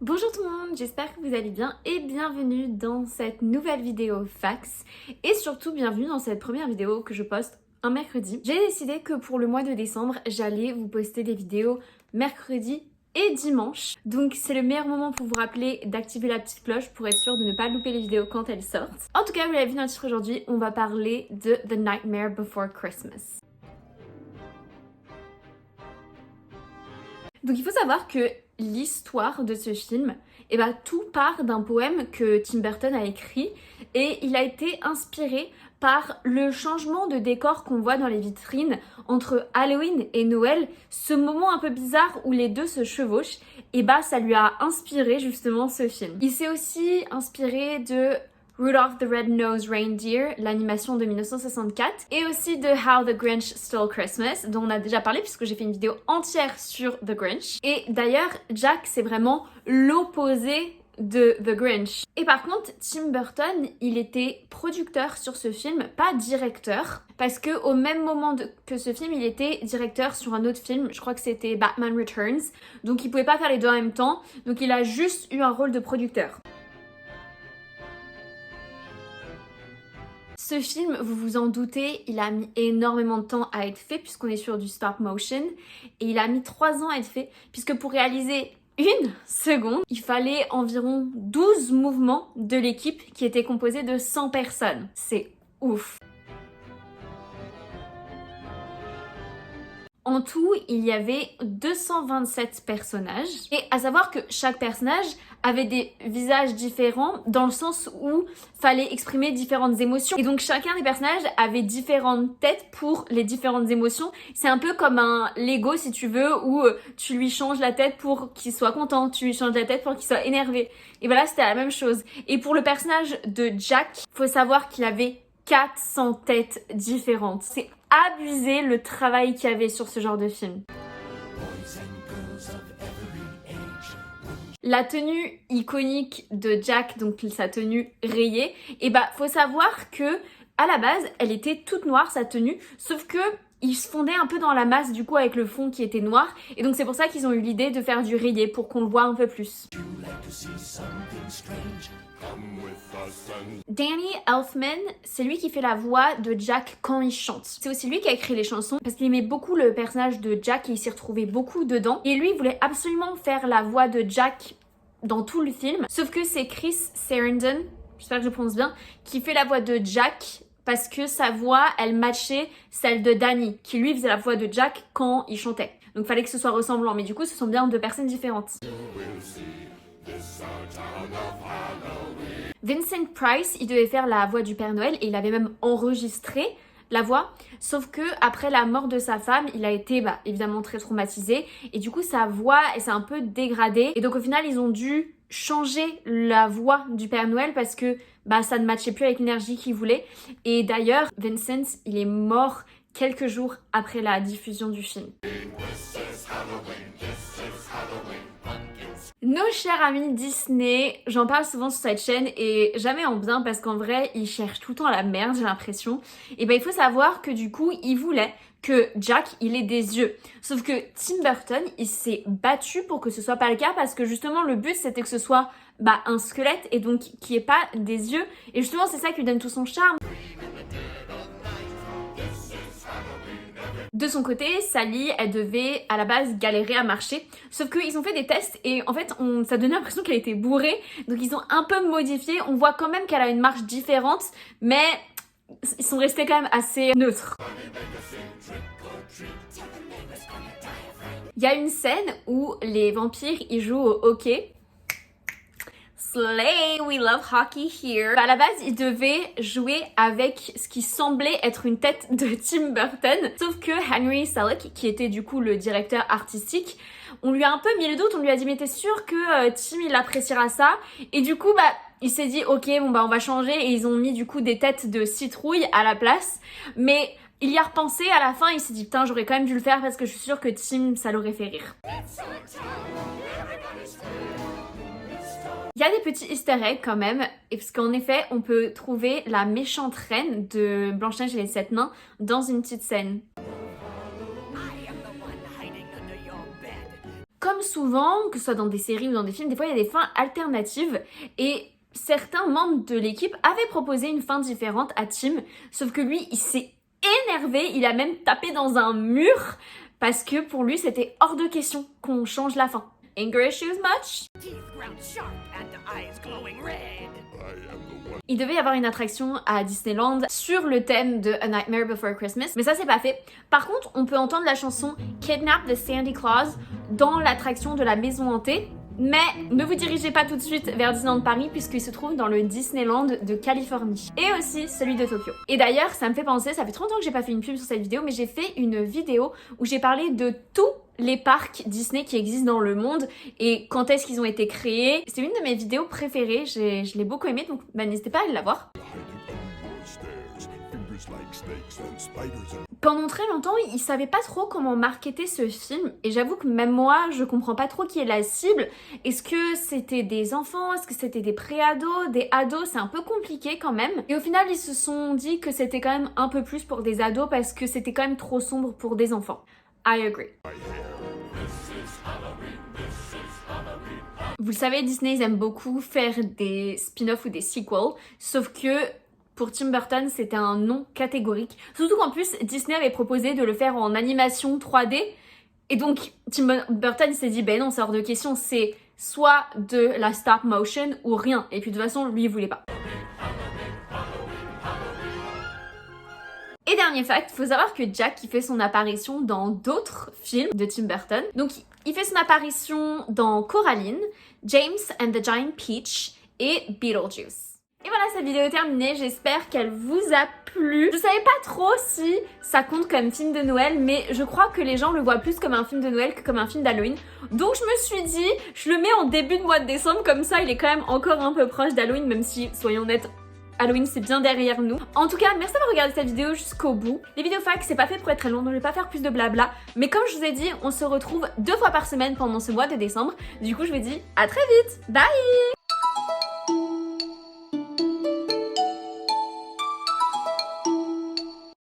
Bonjour tout le monde, j'espère que vous allez bien et bienvenue dans cette nouvelle vidéo fax et surtout bienvenue dans cette première vidéo que je poste un mercredi. J'ai décidé que pour le mois de décembre, j'allais vous poster des vidéos mercredi et dimanche. Donc c'est le meilleur moment pour vous rappeler d'activer la petite cloche pour être sûr de ne pas louper les vidéos quand elles sortent. En tout cas, vous l'avez vu dans le titre aujourd'hui, on va parler de The Nightmare Before Christmas. Donc il faut savoir que l'histoire de ce film, tout part d'un poème que Tim Burton a écrit et il a été inspiré par le changement de décor qu'on voit dans les vitrines entre Halloween et Noël, ce moment un peu bizarre où les deux se chevauchent, et ça lui a inspiré justement ce film. Il s'est aussi inspiré de Rudolph the Red-Nosed Reindeer, l'animation de 1964, et aussi de How the Grinch Stole Christmas, dont on a déjà parlé puisque j'ai fait une vidéo entière sur The Grinch. Et d'ailleurs, Jack, c'est vraiment l'opposé de The Grinch. Et par contre, Tim Burton, il était producteur sur ce film, pas directeur, parce que au même moment que ce film, il était directeur sur un autre film, je crois que c'était Batman Returns, donc il pouvait pas faire les deux en même temps, donc il a juste eu un rôle de producteur. Ce film, vous vous en doutez, il a mis énormément de temps à être fait puisqu'on est sur du stop motion et il a mis 3 ans à être fait puisque pour réaliser une seconde, il fallait environ 12 mouvements de l'équipe qui était composée de 100 personnes. C'est ouf! En tout, il y avait 227 personnages et à savoir que chaque personnage avait des visages différents dans le sens où fallait exprimer différentes émotions. Et donc chacun des personnages avait différentes têtes pour les différentes émotions. C'est un peu comme un Lego si tu veux où tu lui changes la tête pour qu'il soit content, tu lui changes la tête pour qu'il soit énervé. Et voilà, c'était la même chose. Et pour le personnage de Jack, faut savoir qu'il avait 400 têtes différentes. C'est abusé le travail qu'il y avait sur ce genre de film. La tenue iconique de Jack, donc sa tenue rayée, faut savoir que à la base, elle était toute noire sa tenue, sauf que il se fondait un peu dans la masse du coup avec le fond qui était noir, et donc c'est pour ça qu'ils ont eu l'idée de faire du rayé pour qu'on le voit un peu plus. Danny Elfman, c'est lui qui fait la voix de Jack quand il chante. C'est aussi lui qui a écrit les chansons parce qu'il aimait beaucoup le personnage de Jack et il s'y retrouvait beaucoup dedans. Et lui, il voulait absolument faire la voix de Jack dans tout le film. Sauf que c'est Chris Sarandon, j'espère que je prononce bien, qui fait la voix de Jack parce que sa voix, elle matchait celle de Danny, qui lui faisait la voix de Jack quand il chantait. Donc il fallait que ce soit ressemblant, mais du coup ce sont bien deux personnes différentes. Vincent Price, il devait faire la voix du Père Noël et il avait même enregistré la voix, sauf que après la mort de sa femme, il a été évidemment très traumatisé et du coup sa voix s'est un peu dégradée et donc au final ils ont dû changer la voix du Père Noël parce que ça ne matchait plus avec l'énergie qu'il voulait. Et d'ailleurs, Vincent, il est mort quelques jours après la diffusion du film. Nos chers amis Disney, j'en parle souvent sur cette chaîne et jamais en bien parce qu'en vrai, ils cherchent tout le temps la merde, j'ai l'impression. Et il faut savoir que du coup, ils voulaient que Jack, il ait des yeux. Sauf que Tim Burton, il s'est battu pour que ce soit pas le cas parce que justement, le but, c'était que ce soit un squelette et donc qu'il n'y ait pas des yeux. Et justement, c'est ça qui lui donne tout son charme. De son côté, Sally, elle devait à la base galérer à marcher, sauf qu'ils ont fait des tests et en fait ça donnait l'impression qu'elle était bourrée, donc ils ont un peu modifié, on voit quand même qu'elle a une marche différente, mais ils sont restés quand même assez neutres. Il y a une scène où les vampires ils jouent au hockey. Slay, we love hockey here. À la base, il devait jouer avec ce qui semblait être une tête de Tim Burton. Sauf que Henry Selick, qui était du coup le directeur artistique, on lui a un peu mis le doute. On lui a dit, mais t'es sûr que Tim, il appréciera ça? Et du coup, il s'est dit, ok, on va changer. Et ils ont mis du coup des têtes de citrouille à la place. Mais il y a repensé à la fin, il s'est dit, putain, j'aurais quand même dû le faire parce que je suis sûre que Tim, ça l'aurait fait rire. Il y a des petits easter eggs quand même, parce qu'en effet, on peut trouver la méchante reine de Blanche-Neige et les 7 nains dans une petite scène. Comme comme souvent, que ce soit dans des séries ou dans des films, des fois il y a des fins alternatives et certains membres de l'équipe avaient proposé une fin différente à Tim, sauf que lui, il s'est énervé, il a même tapé dans un mur parce que pour lui, c'était hors de question qu'on change la fin. Angry issues much? Il devait y avoir une attraction à Disneyland sur le thème de A Nightmare Before Christmas, mais ça c'est pas fait. Par contre, on peut entendre la chanson Kidnap de Sandy Claus dans l'attraction de la maison hantée, mais ne vous dirigez pas tout de suite vers Disneyland Paris puisqu'il se trouve dans le Disneyland de Californie et aussi celui de Tokyo. Et d'ailleurs, ça me fait penser, ça fait 30 ans que j'ai pas fait une pub sur cette vidéo, mais j'ai fait une vidéo où j'ai parlé de tous les parcs Disney qui existent dans le monde et quand est-ce qu'ils ont été créés. C'est une de mes vidéos préférées, je l'ai beaucoup aimée, donc n'hésitez pas à aller la voir. Pendant très longtemps, ils savaient pas trop comment marketer ce film et j'avoue que même moi, je comprends pas trop qui est la cible. Est-ce que c'était des enfants? Est-ce que c'était des pré-ados? Des ados? C'est un peu compliqué quand même. Et au final, ils se sont dit que c'était quand même un peu plus pour des ados parce que c'était quand même trop sombre pour des enfants. I agree. Vous le savez, Disney, ils aiment beaucoup faire des spin-offs ou des sequels, sauf que pour Tim Burton, c'était un non catégorique. Surtout qu'en plus, Disney avait proposé de le faire en animation 3D. Et donc, Tim Burton s'est dit, ben non, c'est hors de question, c'est soit de la stop motion ou rien. Et puis de toute façon, lui, il voulait pas. Et dernier fact, il faut savoir que Jack il fait son apparition dans d'autres films de Tim Burton. Donc il fait son apparition dans Coraline, James and the Giant Peach et Beetlejuice. Et voilà, cette vidéo est terminée, j'espère qu'elle vous a plu. Je savais pas trop si ça compte comme film de Noël, mais je crois que les gens le voient plus comme un film de Noël que comme un film d'Halloween. Donc je me suis dit, je le mets en début de mois de décembre, comme ça il est quand même encore un peu proche d'Halloween, même si, soyons honnêtes, Halloween c'est bien derrière nous. En tout cas, merci d'avoir regardé cette vidéo jusqu'au bout. Les vidéos fac c'est pas fait pour être très long, donc je vais pas faire plus de blabla. Mais comme je vous ai dit, on se retrouve 2 fois par semaine pendant ce mois de décembre. Du coup je vous dis à très vite. Bye!